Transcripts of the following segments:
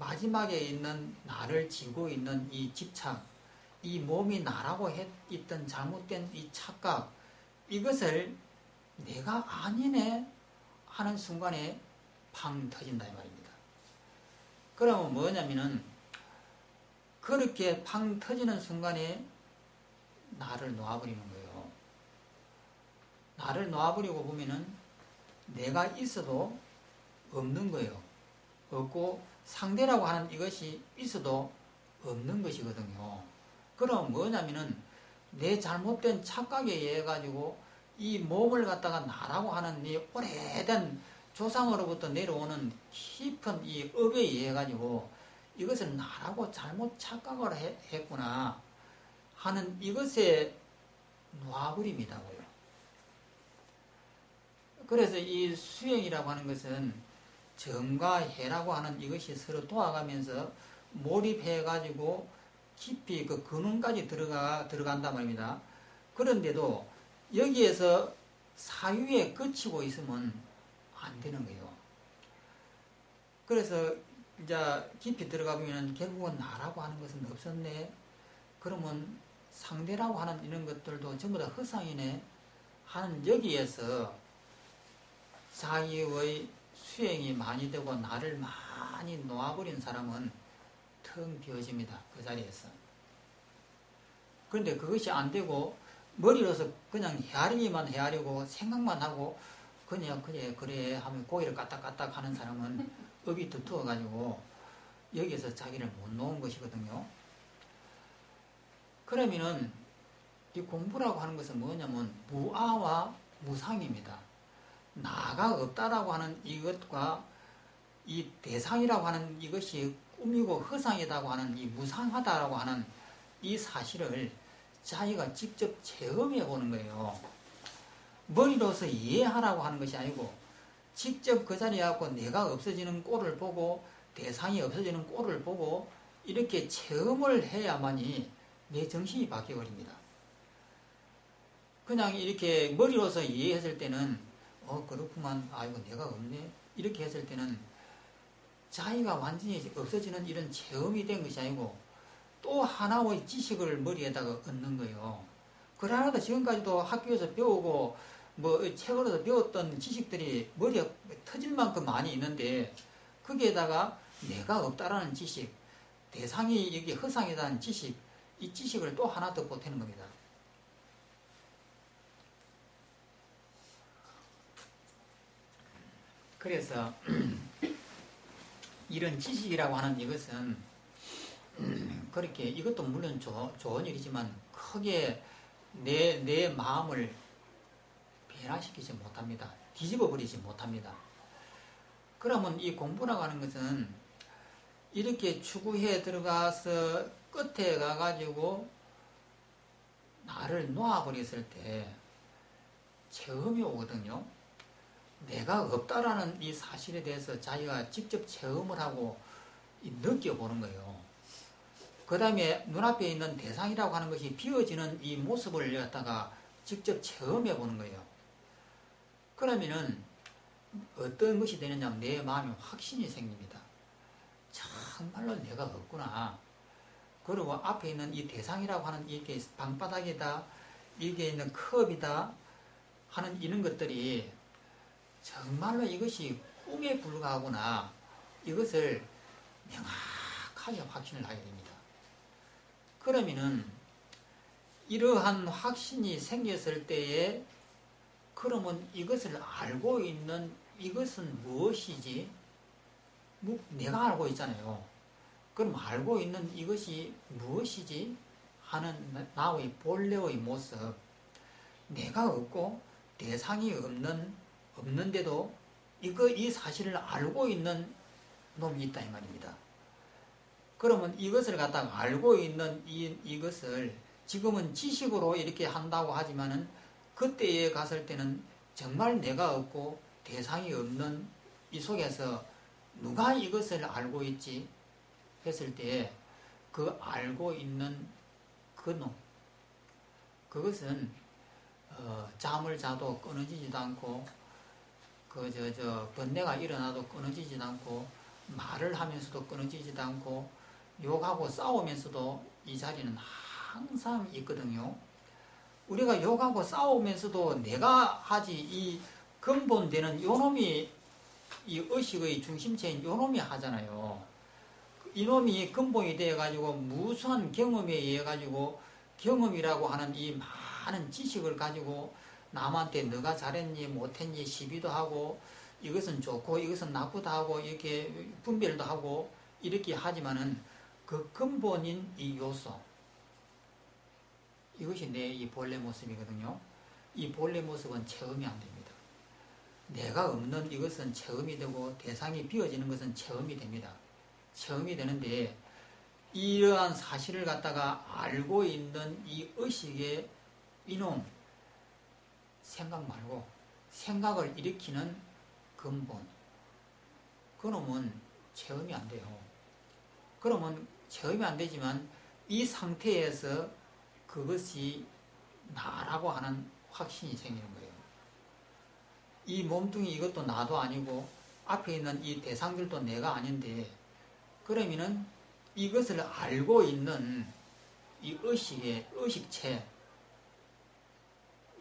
마지막에 있는 나를 지고 있는 이 집착, 이 몸이 나라고 했던 잘못된 이 착각, 이것을 내가 아니네 하는 순간에 팡 터진다 이 말입니다. 그러면 뭐냐면은 그렇게 팡 터지는 순간에 나를 놓아버리는 거예요. 나를 놓아버리고 보면은 내가 있어도 없는 거예요. 없고 상대라고 하는 이것이 있어도 없는 것이거든요. 그럼 뭐냐면은 내 잘못된 착각에 의해 가지고 이 몸을 갖다가 나라고 하는 이 오래된 조상으로부터 내려오는 깊은 이 업에 의해 가지고 이것을 나라고 잘못 착각을 했구나 하는 이것에 놓아버림이라고요. 그래서 이 수행이라고 하는 것은 정과 해라고 하는 이것이 서로 도와가면서 몰입해가지고 깊이 그 근원까지 들어간단 말입니다. 그런데도 여기에서 사유에 그치고 있으면 안 되는 거예요. 그래서 이제 깊이 들어가 보면 결국은 나라고 하는 것은 없었네. 그러면 상대라고 하는 이런 것들도 전부 다 허상이네 하는 여기에서 자기의 수행이 많이 되고 나를 많이 놓아버린 사람은 텅 비어집니다. 그 자리에서. 그런데 그것이 안 되고 머리로서 그냥 헤아리기만 헤아리고 생각만 하고 그냥 그래 하면 고개를 까딱까딱 하는 사람은 업이 두터워가지고 여기에서 자기를 못 놓은 것이거든요. 그러면은 이 공부라고 하는 것은 뭐냐면 무아와 무상입니다. 나가 없다라고 하는 이것과 이 대상이라고 하는 이것이 꿈이고 허상이라고 하는 이 무상하다라고 하는 이 사실을 자기가 직접 체험해 보는 거예요. 머리로서 이해하라고 하는 것이 아니고 직접 그 자리에 갖고 내가 없어지는 꼴을 보고 대상이 없어지는 꼴을 보고 이렇게 체험을 해야만이 내 정신이 바뀌어버립니다. 그냥 이렇게 머리로서 이해했을 때는 그렇구만, 아이고 내가 없네 이렇게 했을 때는 자기가 완전히 없어지는 이런 체험이 된 것이 아니고 또 하나의 지식을 머리에다가 얻는 거예요. 그러나도 지금까지도 학교에서 배우고 뭐 책으로서 배웠던 지식들이 머리에 터질 만큼 많이 있는데 거기에다가 내가 없다라는 지식, 대상이 여기 허상이라는 지식, 이 지식을 또 하나 더 보태는 겁니다. 그래서 이런 지식이라고 하는 이것은 그렇게 이것도 물론 좋은 일이지만 크게 내 마음을 변화시키지 못합니다. 뒤집어 버리지 못합니다. 그러면 이 공부라고 하는 것은 이렇게 추구해 들어가서 끝에 가가지고 나를 놓아버렸을 때 체험이 오거든요. 내가 없다라는 이 사실에 대해서 자기가 직접 체험을 하고 느껴보는 거예요. 그 다음에 눈앞에 있는 대상이라고 하는 것이 비어지는 이 모습을 갖다가 직접 체험해 보는 거예요. 그러면은 어떤 것이 되느냐, 내 마음에 확신이 생깁니다. 정말로 내가 없구나. 그리고 앞에 있는 이 대상이라고 하는 이게 방바닥이다, 이게 있는 컵이다 하는 이런 것들이 정말로 이것이 꿈에 불과하구나. 이것을 명확하게 확신을 하게 됩니다. 그러면은 이러한 확신이 생겼을 때에 그러면 이것을 알고 있는 이것은 무엇이지? 내가 알고 있잖아요. 그럼 알고 있는 이것이 무엇이지? 하는 나의 본래의 모습. 내가 없고 대상이 없는데도 이 사실을 알고 있는 놈이 있다 이 말입니다. 그러면 이것을 갖다가 알고 있는 이것을 지금은 지식으로 이렇게 한다고 하지만은 그때에 갔을 때는 정말 내가 없고 대상이 없는 이 속에서 누가 이것을 알고 있지 했을 때 그 알고 있는 그 놈, 그것은 잠을 자도 끊어지지도 않고 번뇌가 일어나도 끊어지지도 않고 말을 하면서도 끊어지지도 않고 욕하고 싸우면서도 이 자리는 항상 있거든요. 우리가 욕하고 싸우면서도 내가 하지 이 근본되는 요놈이 이 의식의 중심체인 요놈이 하잖아요. 이놈이 근본이 되어가지고 무수한 경험에 의해 가지고 경험이라고 하는 이 많은 지식을 가지고 남한테 너가 잘했니 못했니 시비도 하고 이것은 좋고 이것은 나쁘다 하고 이렇게 분별도 하고 이렇게 하지만은 그 근본인 이 요소 이것이 내 이 본래 모습이거든요. 이 본래 모습은 체험이 안 됩니다. 내가 없는 이것은 체험이 되고 대상이 비어지는 것은 체험이 됩니다. 체험이 되는데 이러한 사실을 갖다가 알고 있는 이 의식의 이놈 생각 말고 생각을 일으키는 근본 그놈은 체험이 안 돼요. 그러면 체험이 안 되지만 이 상태에서 그것이 나라고 하는 확신이 생기는 거예요. 이 몸뚱이 이것도 나도 아니고 앞에 있는 이 대상들도 내가 아닌데 그러면은 이것을 알고 있는 이 의식의 의식체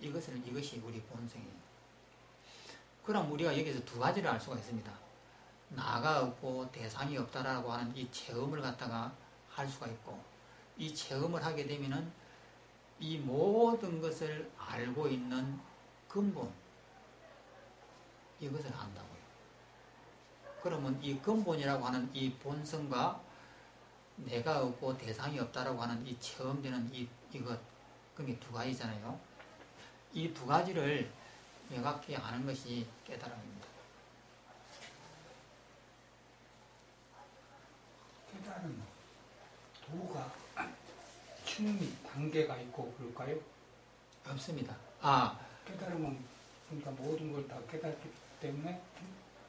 이것이 우리 본성이에요. 그럼 우리가 여기서 두 가지를 알 수가 있습니다. 나가 없고 대상이 없다라고 하는 이 체험을 갖다가 할 수가 있고 이 체험을 하게 되면은 이 모든 것을 알고 있는 근본 이것을 안다고요. 그러면 이 근본이라고 하는 이 본성과 내가 없고 대상이 없다라고 하는 이 체험되는 이것 그게 두 가지잖아요. 이 두 가지를 명확히 아는 것이 깨달음입니다. 깨달음 도가 층이 단계가 있고 그럴까요? 없습니다. 깨달음은 그러니까 모든 걸 다 깨닫기 때문에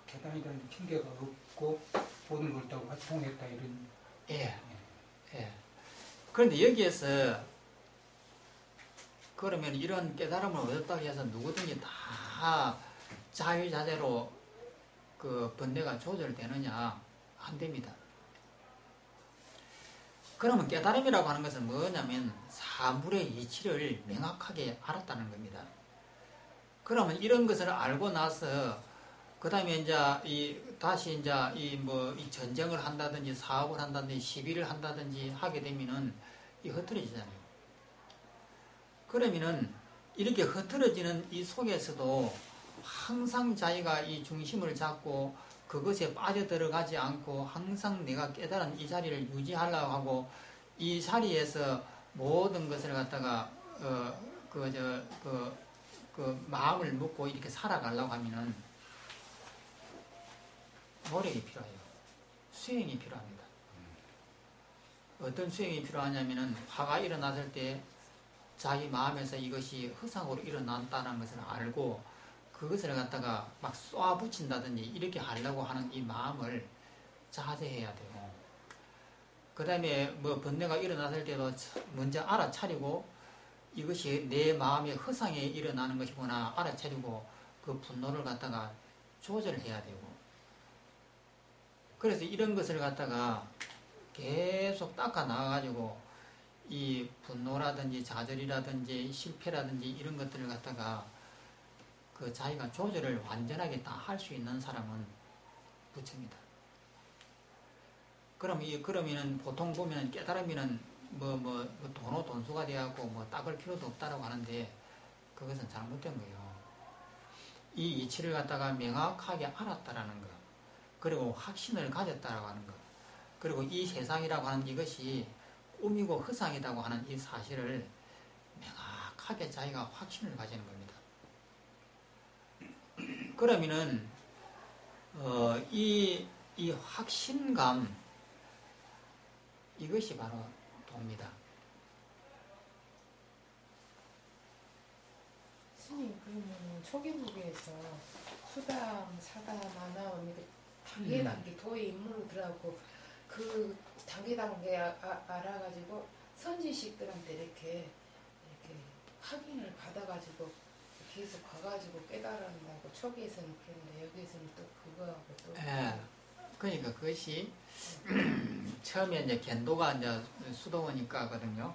깨달이라는 핑계가 없고 모든 걸 다 활동했다 이런. 예. 그런데 여기에서 그러면 이런 깨달음을 얻었다고 해서 누구든지 다 자유자재로 그 번뇌가 조절되느냐? 안 됩니다. 그러면 깨달음이라고 하는 것은 뭐냐면 사물의 이치를 명확하게 알았다는 겁니다. 그러면 이런 것을 알고 나서 그 다음에 이제 다시 이제 이 전쟁을 한다든지 사업을 한다든지 시비를 한다든지 하게 되면은 흩어지잖아요. 그러면은 이렇게 흩어지는 이 속에서도 항상 자기가 이 중심을 잡고 그것에 빠져들어가지 않고 항상 내가 깨달은 이 자리를 유지하려고 하고 이 자리에서 모든 것을 갖다가 마음을 먹고 이렇게 살아가려고 하면은 노력이 필요해요. 수행이 필요합니다. 어떤 수행이 필요하냐면은 화가 일어났을 때 자기 마음에서 이것이 허상으로 일어난다는 것을 알고 그것을 갖다가 막 쏘아붙인다든지 이렇게 하려고 하는 이 마음을 자제해야 돼요. 그 다음에 번뇌가 일어났을 때도 먼저 알아차리고 이것이 내 마음의 허상에 일어나는 것이구나 알아차리고 그 분노를 갖다가 조절해야 되고 그래서 이런 것을 갖다가 계속 닦아 나가가지고 이 분노라든지 좌절이라든지 실패라든지 이런 것들을 갖다가 그 자기가 조절을 완전하게 다 할 수 있는 사람은 부처입니다. 그러면은 보통 보면 깨달으면은 돈수가 되어갖고 닦을 필요도 없다라고 하는데 그것은 잘못된 거예요. 이 이치를 갖다가 명확하게 알았다라는 거. 그리고 확신을 가졌다라고 하는 것. 그리고 이 세상이라고 하는 이것이 꿈이고 허상이라고 하는 이 사실을 명확하게 자기가 확신을 가지는 겁니다. 그러면은 이 확신감 이것이 바로 도입니다. 스님 그러면 초기부기에서 수당, 사당, 만화원 단계 도의 인물로 들어가고 그 단계 알아가지고 선지식들한테 이렇게 확인을 받아가지고 계속 가가지고 깨달은다고 초기에서는 그런데 여기에서는 또 그거하고 또 그러니까 그것이 처음에 이제 견도가 이제 수도원이과거든요.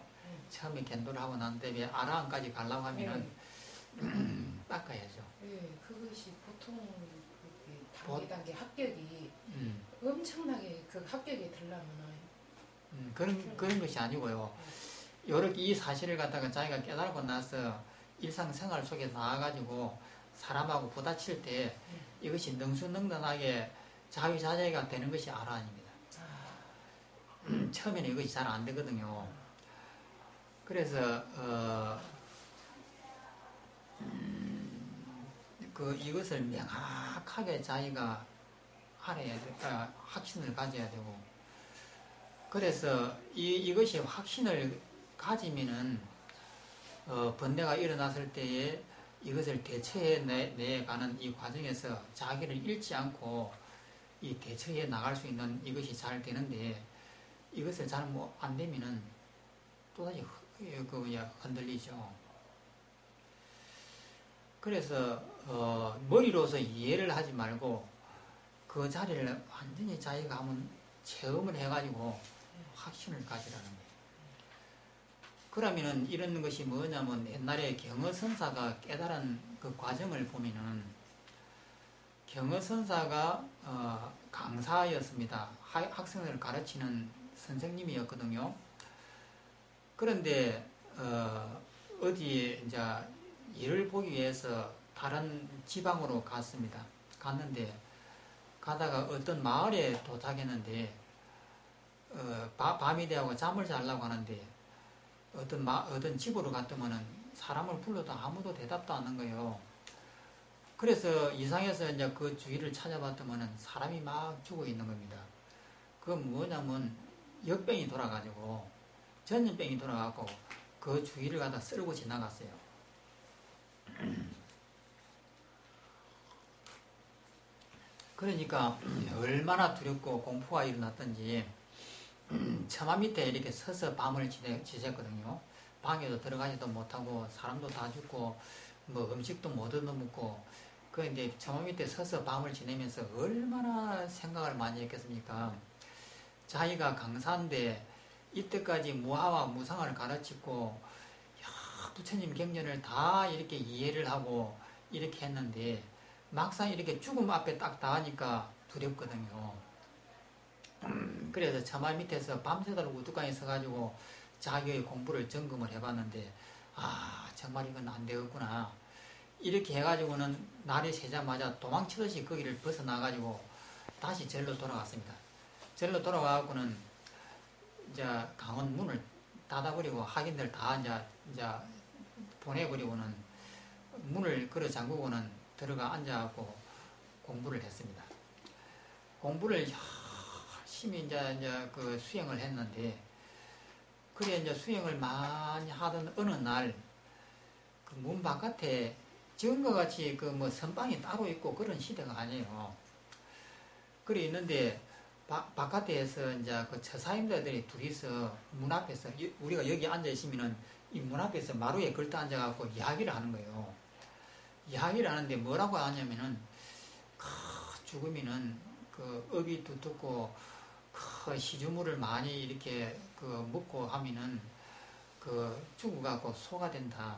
처음에 견도를 하고 난 다음에 아라한까지 가려고 하면은 닦아야죠. 네, 그것이 보통 단계 합격이 엄청나게 그 합격이 되려면은 그런 것이 아니고요. 요렇게 이 사실을 갖다가 자기가 깨달고 나서 일상생활 속에 나와가지고 사람하고 부딪힐 때 이것이 능수능란하게 자유자재가 되는 것이 아라한입니다. 처음에는 이것이 잘 안 되거든요. 그래서 이것을 명확하게 자기가 알아야 돼, 확신을 가져야 되고, 그래서 이것이 확신을 가지면은 번뇌가 일어났을 때에 이것을 대처해 내가는 이 과정에서 자기를 잃지 않고 이 대처해 나갈 수 있는 이것이 잘 되는데, 이것을 잘 안 되면은 또다시 흔들리죠. 그래서 머리로서 이해를 하지 말고 그 자리를 완전히 자기가 한번 체험을 해가지고 확신을 가지라는 거예요. 그러면은 이런 것이 뭐냐면 옛날에 경허선사가 깨달은 그 과정을 보면은 경허선사가 강사였습니다. 학생을 가르치는 선생님이었거든요. 그런데 어디에 이제 일을 보기 위해서 다른 지방으로 갔습니다. 갔는데 가다가 어떤 마을에 도착했는데 밤이 되고 잠을 자려고 하는데 어떤 집으로 갔더만은 사람을 불러도 아무도 대답도 안 하는 거예요. 그래서 이상해서 이제 그 주위를 찾아봤더만은 사람이 막 죽어 있는 겁니다. 그건 뭐냐면 역병이 돌아가지고 전염병이 돌아가고 그 주위를 갖다 쓸고 지나갔어요. 그러니까 얼마나 두렵고 공포가 일어났던지 처마 밑에 이렇게 서서 밤을 지냈거든요. 방에도 들어가지도 못하고 사람도 다 죽고 뭐 음식도 못 얻어먹고 그런데 처마 밑에 서서 밤을 지내면서 얼마나 생각을 많이 했겠습니까? 자기가 강사인데 이때까지 무아와 무상을 가르치고 부처님 경전을 다 이렇게 이해를 하고 이렇게 했는데 막상 이렇게 죽음 앞에 딱 닿으니까 두렵거든요. 그래서 처마 밑에서 밤새도록 우두까지 서가지고 자기의 공부를 점검을 해봤는데 정말 이건 안 되겠구나. 이렇게 해가지고는 날이 새자마자 도망치듯이 거기를 벗어나가지고 다시 절로 돌아갔습니다. 절로 돌아가고는 이제 강원 문을 닫아버리고 학인들 다 이제 보내버리고는 문을 걸어 잠그고는 들어가 앉아갖고 공부를 했습니다. 공부를 열심히 이제 그 수행을 했는데, 그래 이제 수행을 많이 하던 어느 날 그 문 바깥에 지금과 같이 그 뭐 선방이 따로 있고 그런 시대가 아니에요. 그래 있는데 바깥에서 이제 그 처사님들이 둘이서 문 앞에서 우리가 여기 앉아 있으면은 이 문 앞에서 마루에 걸터 앉아갖고 이야기를 하는 거예요. 이야기를 하는데 뭐라고 하냐면은 죽으면은 그 업이 두텁고 그 시주물을 많이 이렇게 그 먹고 하면은 그 죽어갖고 소가 된다.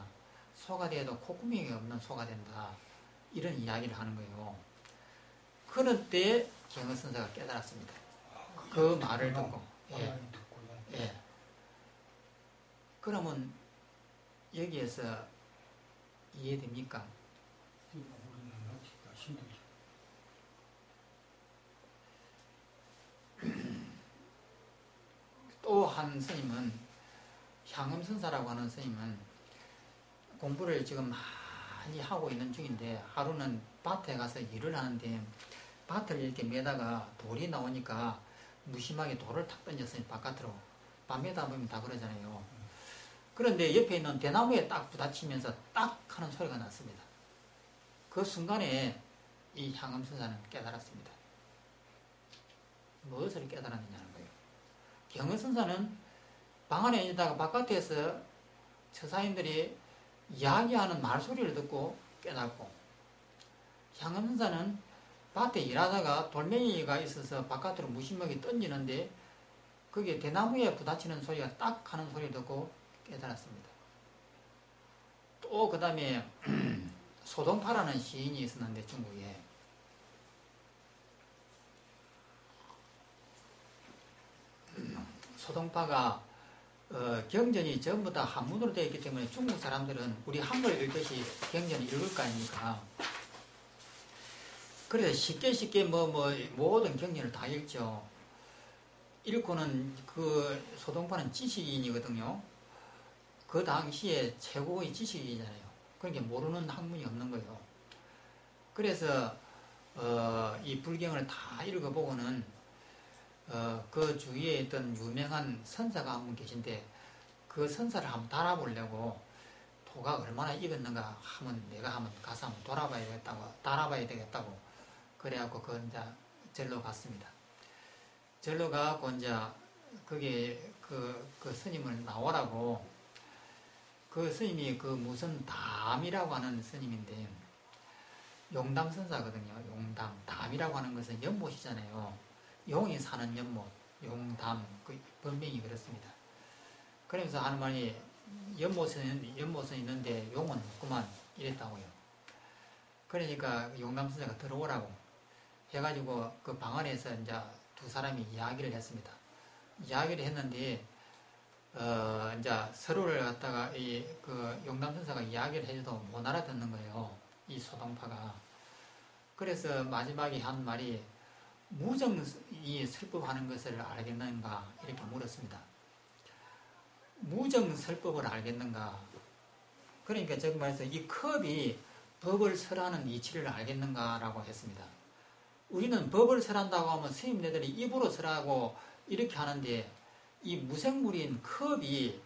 소가 돼도 콧구멍이 없는 소가 된다. 이런 이야기를 하는 거예요. 그럴 때 경허선사가 깨달았습니다. 그 말을 듣고. 예. 그러면 여기에서 이해됩니까? 또 한 스님은 향음선사라고 하는 스님은 공부를 지금 많이 하고 있는 중인데 하루는 밭에 가서 일을 하는데 밭을 이렇게 매다가 돌이 나오니까 무심하게 돌을 탁 던졌어요. 바깥으로. 밤에다 보면 다 그러잖아요. 그런데 옆에 있는 대나무에 딱 부딪히면서 딱 하는 소리가 났습니다. 그 순간에 이 향음선사는 깨달았습니다. 무엇을 깨달았느냐는 거예요. 경허선사는 방 안에 있다가 바깥에서 처사님들이 이야기하는 말소리를 듣고 깨닫고, 향음선사는 밭에 일하다가 돌멩이가 있어서 바깥으로 무심하게 던지는데 그게 대나무에 부딪히는 소리가 딱 하는 소리 듣고 깨달았습니다. 또 그 다음에 소동파라는 시인이 있었는데 중국에 소동파가 경전이 전부 다 한문으로 되어 있기 때문에 중국 사람들은 우리 한글 읽듯이 경전을 읽을 거 아닙니까? 그래서 쉽게 모든 경전을 다 읽죠. 읽고는 그 소동파는 지식인이거든요. 그 당시에 최고의 지식인이잖아요. 그러니까 모르는 학문이 없는 거예요. 그래서 이 불경을 다 읽어보고는 그 주위에 있던 유명한 선사가 한 분 계신데 그 선사를 한번 달아보려고 도가 얼마나 익었는가 하면 내가 한번 가서 한번 달아봐야 되겠다고 그래갖고 그 이제 절로 갔습니다. 절로 가고 이제 그게 그 스님을 나오라고 그 스님이 그 무슨 담이라고 하는 스님인데 용담 선사거든요. 용담 담이라고 하는 것은 연못이잖아요. 용이 사는 연못 용담 그 본명이 그렇습니다. 그러면서 하는 말이 연못은 있는데 용은 없구만 이랬다고요. 그러니까 용담 선사가 들어오라고 해가지고 그 방 안에서 이제 두 사람이 이야기를 했습니다. 이야기를 했는데 이제 서로를 갖다가 그 용담 선사가 이야기를 해줘도 못 알아듣는 거예요. 이 소동파가. 그래서 마지막에 한 말이 무정이 설법하는 것을 알겠는가 이렇게 물었습니다. 무정설법을 알겠는가? 그러니까 즉 말해서 이 컵이 법을 설하는 이치를 알겠는가라고 했습니다. 우리는 법을 설한다고 하면 스님네들이 입으로 설하고 이렇게 하는데 이 무생물인 컵이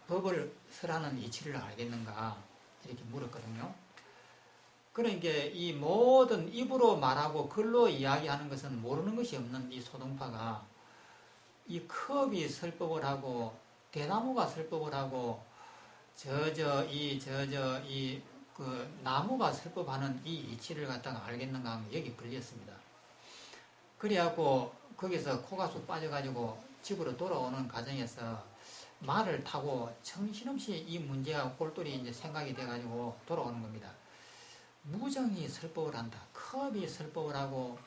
법을 설하는 이치를 알겠는가 이렇게 물었거든요. 그러니까 이 모든 입으로 말하고 글로 이야기하는 것은 모르는 것이 없는 이 소동파가 이 컵이 설법을 하고 대나무가 설법을 하고 그 나무가 설법하는 이 이치를 갖다가 알겠는가 하면 여기 걸렸습니다. 그래갖고 거기서 코가 쑥 빠져가지고 집으로 돌아오는 과정에서 말을 타고 정신없이 이 문제가 꼴똘히 이제 생각이 돼가지고 돌아오는 겁니다. 무정이 설법을 한다. 컵이 설법을 하고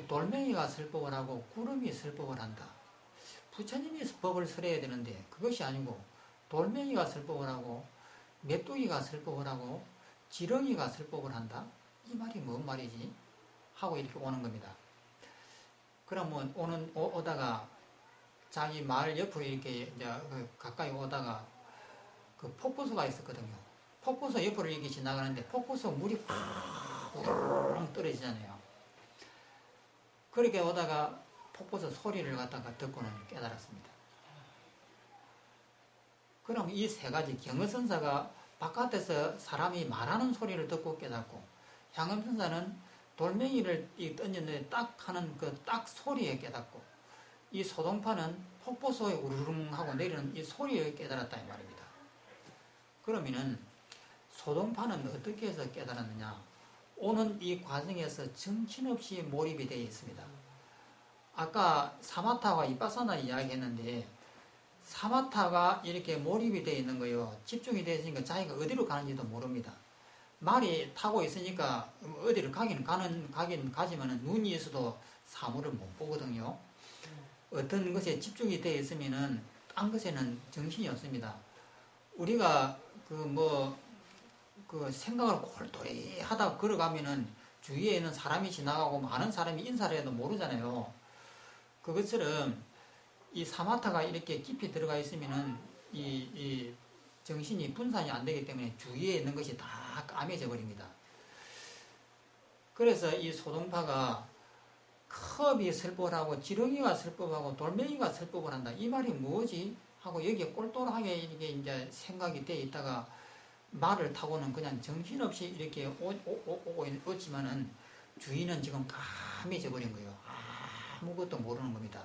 돌멩이가 설법을 하고 구름이 설법을 한다. 부처님이 법을 설해야 되는데 그것이 아니고 돌멩이가 설법을 하고 메뚜기가 설법을 하고 지렁이가 설법을 한다. 이 말이 뭔 말이지? 하고 이렇게 오는 겁니다. 그러면 오다가 자기 말 옆으로 이렇게 이제 가까이 오다가 그 폭포수가 있었거든요. 폭포수 옆으로 이렇게 지나가는데 폭포수 물이 팍 떨어지잖아요. 그렇게 오다가 폭포수 소리를 갖다가 듣고는 깨달았습니다. 그럼 이 세 가지 경허선사가 바깥에서 사람이 말하는 소리를 듣고 깨닫고 향음선사는 돌멩이를 던졌는데 딱 하는 그 딱 소리에 깨닫고 이 소동파는 폭포수에 우르릉 하고 내리는 이 소리에 깨달았다 이 말입니다. 그러면은 소동파는 어떻게 해서 깨달았느냐? 오는 이 과정에서 정신없이 몰입이 되어 있습니다. 아까 사마타와 이빠사나 이야기했는데 사마타가 이렇게 몰입이 되어 있는 거예요. 집중이 되어 있으니까 자기가 어디로 가는지도 모릅니다. 말이 타고 있으니까 어디를 가긴 가지만은 눈이 있어도 사물을 못 보거든요. 어떤 것에 집중이 되어 있으면은 딴 것에는 정신이 없습니다. 우리가 그 생각을 골똘히 하다 걸어가면은 주위에 있는 사람이 지나가고 많은 사람이 인사를 해도 모르잖아요. 그것처럼 이 사마타가 이렇게 깊이 들어가 있으면은 이 정신이 분산이 안 되기 때문에 주위에 있는 것이 다 까매져 버립니다. 그래서 이 소동파가 컵이 설법을 하고 지렁이가 설법하고 돌멩이가 설법을 한다. 이 말이 뭐지? 하고 여기에 꼴똘하게 이게 이제 생각이 돼 있다가 말을 타고는 그냥 정신없이 이렇게 오고 있지만은 주위는 지금 까매져 버린 거예요. 아무것도 모르는 겁니다.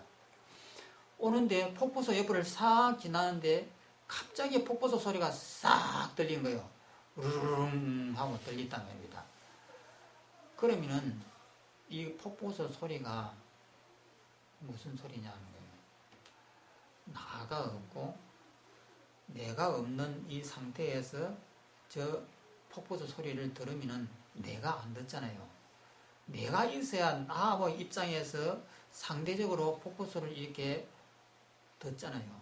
오는데 폭포수 옆을 싹 지나는데 갑자기 폭포수 소리가 싹 들린 거예요. 우르릉 하고 들렸단 말입니다. 그러면은 이 폭포수 소리가 무슨 소리냐 하는 거예요. 나가 없고 내가 없는 이 상태에서 저 폭포수 소리를 들으면은 내가 안 듣잖아요. 내가 있어야 나하고 입장에서 상대적으로 폭포수를 이렇게 듣잖아요.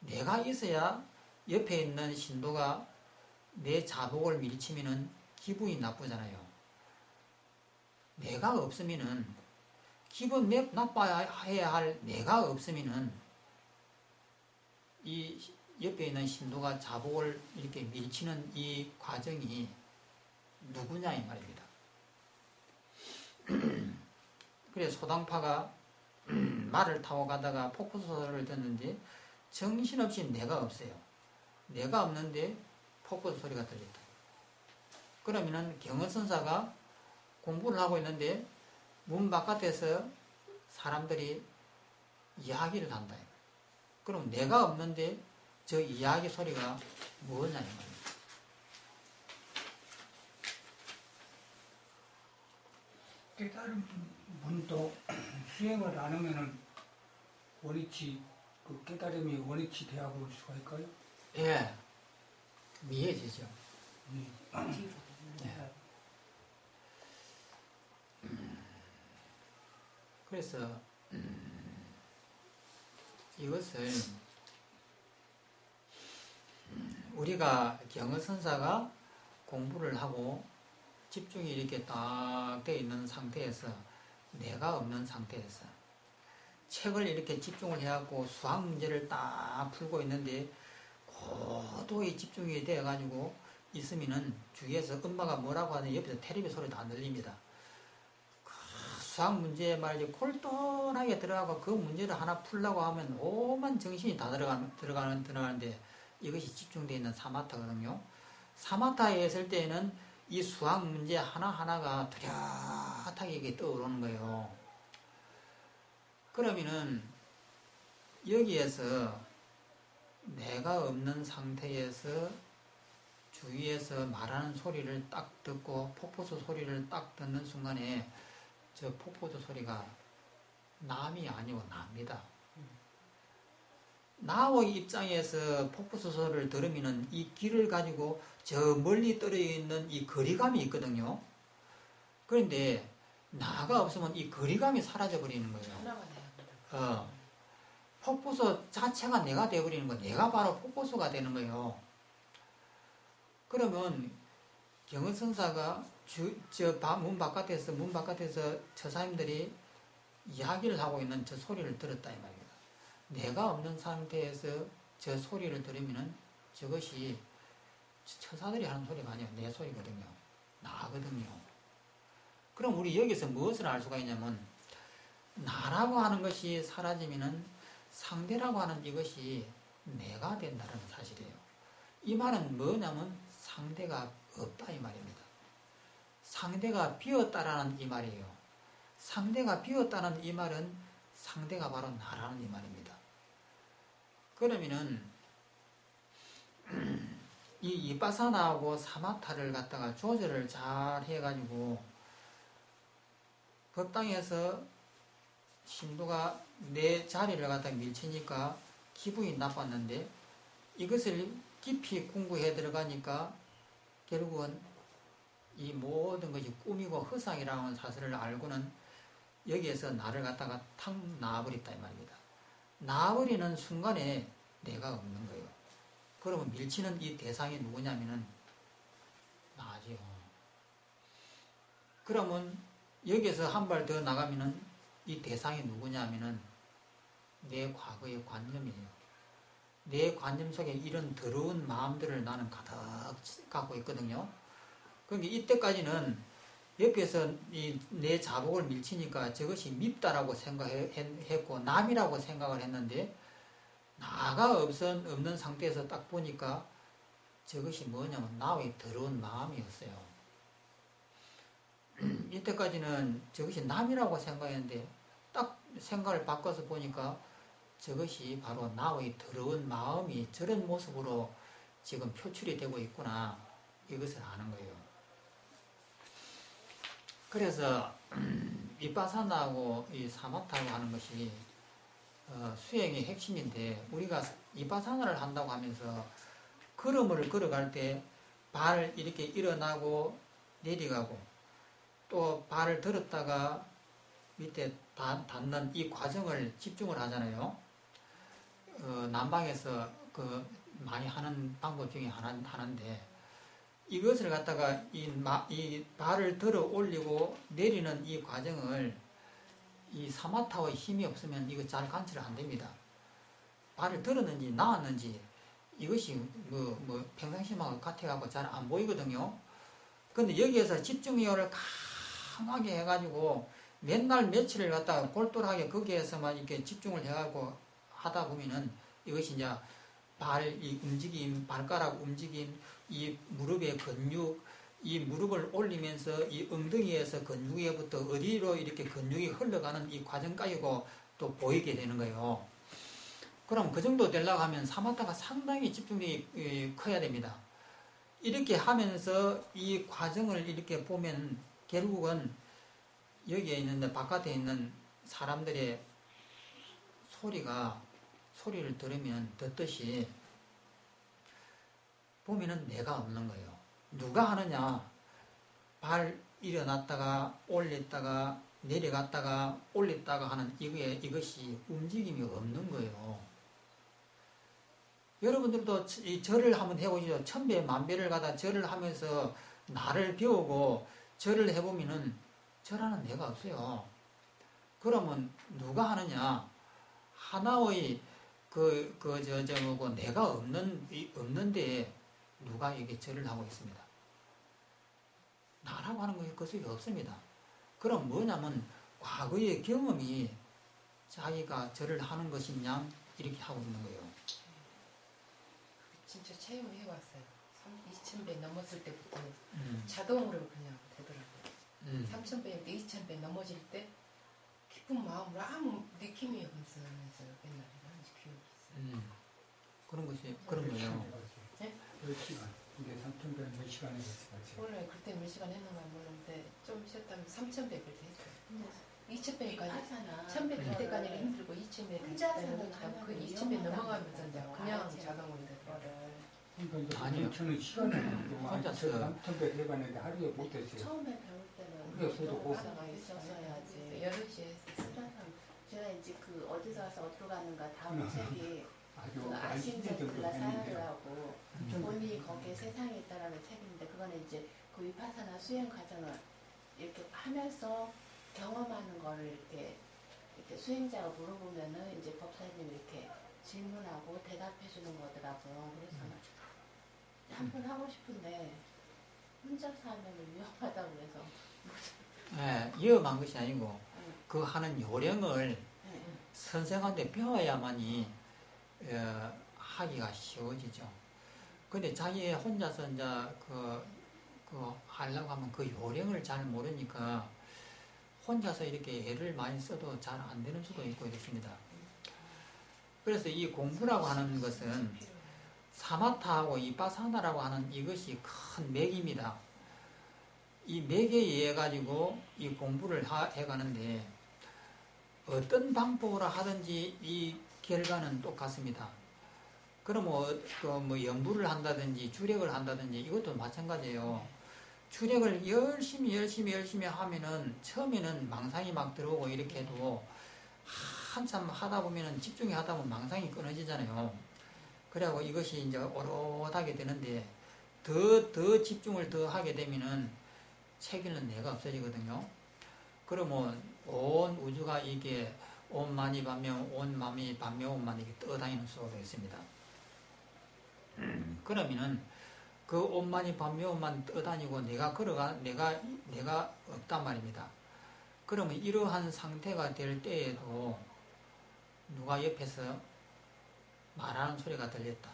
내가 있어야 옆에 있는 신도가 내 자복을 밀치면은 기분이 나쁘잖아요. 내가 없으면은 기분 나빠야 할 내가 없으면은 이 옆에 있는 신도가 자복을 이렇게 밀치는 이 과정이 누구냐 이 말입니다. 그래 소당파가 말을 타고 가다가 폭포수를 듣는데 정신없이 내가 없어요. 내가 없는데 폭포수 소리가 들렸다. 그러면은 경허선사가 공부를 하고 있는데 문 바깥에서 사람들이 이야기를 한다. 그럼 내가 없는데 저 이야기 소리가 뭐냐 이 말입니다. 깨달은 분도 수행을 안 하면은 원위치, 그 깨달음이 원위치 되어 볼 수가 있을까요? 예, 미해지죠. 뒤로. 네. 그래서 이것을 우리가 경허선사가 공부를 하고 집중이 이렇게 딱 되어 있는 상태에서 내가 없는 상태에서 책을 이렇게 집중을 해갖고 수학 문제를 딱 풀고 있는데 고도의 집중이 되어가지고 있으면은 주위에서 엄마가 뭐라고 하는 옆에서 테레비 소리도 안 들립니다. 그 수학 문제 말이지 콜똘하게 들어가고 그 문제를 하나 풀려고 하면 오만 정신이 다 들어가는데 이것이 집중되어 있는 사마타거든요. 사마타에 있을 때에는 이 수학 문제 하나하나가 뚜렷하게 이게 떠오르는 거예요. 그러면은 여기에서 내가 없는 상태에서 주위에서 말하는 소리를 딱 듣고 폭포수 소리를 딱 듣는 순간에 저 폭포수 소리가 남이 아니고 납니다. 나의 입장에서 폭포수 소리를 들으면은 이 귀를 가지고 저 멀리 떨어져 있는 이 거리감이 있거든요. 그런데 나가 없으면 이 거리감이 사라져 버리는 거예요. 하나가 내가. 폭포수 자체가 내가 되어버리는 거예요. 내가 바로 폭포수가 되는 거예요. 그러면 경허선사가 문 바깥에서 처사님들이 이야기를 하고 있는 저 소리를 들었다 이 말입니다. 내가 없는 상태에서 저 소리를 들으면은 저것이 처사들이 하는 소리가 아니에요. 내 소리거든요. 나거든요. 그럼 우리 여기서 무엇을 알 수가 있냐면 나라고 하는 것이 사라지면은 상대라고 하는 이것이 내가 된다는 사실이에요. 이 말은 뭐냐면 상대가 없다 이 말입니다. 상대가 비었다라는 이 말이에요. 상대가 비었다는 이 말은 상대가 바로 나라는 이 말입니다. 그러면은 이 이빠사나하고 사마타를 갖다가 조절을 잘 해가지고 그 땅에서 신도가 내 자리를 갖다 밀치니까 기분이 나빴는데 이것을 깊이 공부해 들어가니까 결국은 이 모든 것이 꿈이고 허상이라는 사실을 알고는 여기에서 나를 갖다가 탁 놔버렸다 이 말입니다. 놔버리는 순간에 내가 없는 거예요. 그러면 밀치는 이 대상이 누구냐면은 나지요. 그러면 여기에서 한 발 더 나가면은 이 대상이 누구냐면은 내 과거의 관념이에요. 내 관념 속에 이런 더러운 마음들을 나는 가득 갖고 있거든요. 그러니까 이때까지는 옆에서 내 자복을 밀치니까 저것이 밉다라고 생각했고 남이라고 생각을 했는데 나가 없는 상태에서 딱 보니까 저것이 뭐냐면 나의 더러운 마음이었어요. 이때까지는 저것이 남이라고 생각했는데 딱 생각을 바꿔서 보니까 저것이 바로 나의 더러운 마음이 저런 모습으로 지금 표출이 되고 있구나 이것을 아는 거예요. 그래서 이빠사나하고 이 사마타하고 하는 것이 수행의 핵심인데, 우리가 이빠사나를 한다고 하면서 걸음을 걸어갈 때 발 이렇게 일어나고 내려가고, 또 발을 들었다가 밑에 닿는 이 과정을 집중을 하잖아요. 남방에서 많이 하는 방법 중에 하나인데, 이것을 갖다가 이 발을 들어 올리고 내리는 이 과정을 이 사마타의 힘이 없으면 이거 잘 관찰 안 됩니다. 발을 들었는지 나왔는지 이것이 평상시만 같아가고 잘 안 보이거든요. 근데 여기에서 집중력을 강하게 해가지고 맨날 며칠을 갖다가 골똘하게 거기에서만 이렇게 집중을 해가지고 하다 보면은 이것이 이제 이 움직임, 발가락 움직임, 이 무릎의 근육, 이 무릎을 올리면서 이 엉덩이에서 근육에부터 어디로 이렇게 근육이 흘러가는 이 과정까지고 또 보이게 되는 거예요. 그럼 그 정도 되려고 하면 사마타가 상당히 집중력이 커야 됩니다. 이렇게 하면서 이 과정을 이렇게 보면 결국은 여기에 있는 바깥에 있는 사람들의 소리를 들으면 듣듯이 보면은 내가 없는 거예요. 누가 하느냐? 발 일어났다가 올렸다가 내려갔다가 올렸다가 하는 이것이 움직임이 없는 거예요. 여러분들도 이 절을 한번 해보시죠. 천배 만배를 갖다 절을 하면서 나를 배우고 절을 해보면은 절하는 내가 없어요. 그러면 누가 하느냐? 하나의 내가 없는데 누가 이게 절을 하고 있습니다. 나라고 하는 것이 그것이 없습니다. 그럼 뭐냐면 과거의 경험이 자기가 절을 하는 것이냐 이렇게 하고 있는 거예요. 진짜 체험해왔어요. 2000배 넘었을 때부터 자동으로 그냥 되더라고요. 3000배, 2000배 넘어질 때 깊은 마음으로 아무 느낌이 없으면서 옛날에 한지 기억이 있어요. 그런 것이 그런 거예요. 네? 몇 시간? 근데 3,000배 몇 시간에 했지? 원래 그때 몇 시간 했는가 모르는데 좀 쉬었다면 3000배 그때 했어요. 2000배까지 1000배 갈 때까지는 힘들고 2000배 그 2000배 넘어가면서 이제 그냥 자동으로 되더라고요. 그러니까 아니요. 저는 시간을 혼자서 3,000배 해봤는데 하루에 못했어요. 처음에 배울 때는 그래, 저도 뭐. 가사가 있었어야지. 8시에 했어요. 제가 이제 그 어디서 와서 어디로 가는가 다음 책이 아주 그 한 10년 아신데 정도 글라 했는데 사야라고 본이 거기에 세상에 있다라는 책인데, 그거는 이제 그 위파사나 수행 과정을 이렇게 하면서 경험하는 거를 이렇게 수행자가 물어보면은 이제 법사님이 이렇게 질문하고 대답해 주는 거더라고요. 그래서 한 번 하고 싶은데 혼자서 하면 위험하다고 그래서. 네, 위험한 것이 아니고 그 하는 요령을 선생한테 배워야만이 하기가 쉬워지죠. 근데 자기 혼자서 이제 하려고 하면 그 요령을 잘 모르니까 혼자서 이렇게 애를 많이 써도 잘 안 되는 수도 있고 이렇습니다. 그래서 이 공부라고 하는 것은 사마타하고 이빠사나라고 하는 이것이 큰 맥입니다. 이 맥에 의해 가지고 이 공부를 해가는데 어떤 방법으로 하든지 이 결과는 똑같습니다. 그럼 뭐 연부를 한다든지 주력을 한다든지 이것도 마찬가지예요. 주력을 열심히 하면은 처음에는 망상이 막 들어오고 이렇게 해도 한참 하다 보면은 집중이 하다 보면 망상이 끊어지잖아요. 그래고 이것이 이제 오롯하게 되는데 더 집중을 더 하게 되면은 책 읽는 내가 없어지거든요. 그러면 온 우주가 이게 온만이 반면 온맘이 반면 온만 이렇게 떠다니는 수가 있습니다. 그러면은 그 온만이 반면 온만 떠다니고 내가 없단 말입니다. 그러면 이러한 상태가 될 때에도 누가 옆에서 말하는 소리가 들렸다.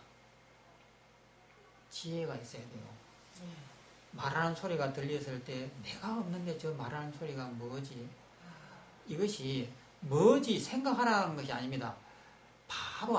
지혜가 있어야 돼요. 말하는 소리가 들렸을 때 내가 없는데 저 말하는 소리가 뭐지? 이것이 뭐지 생각하라는 것이 아닙니다. 바로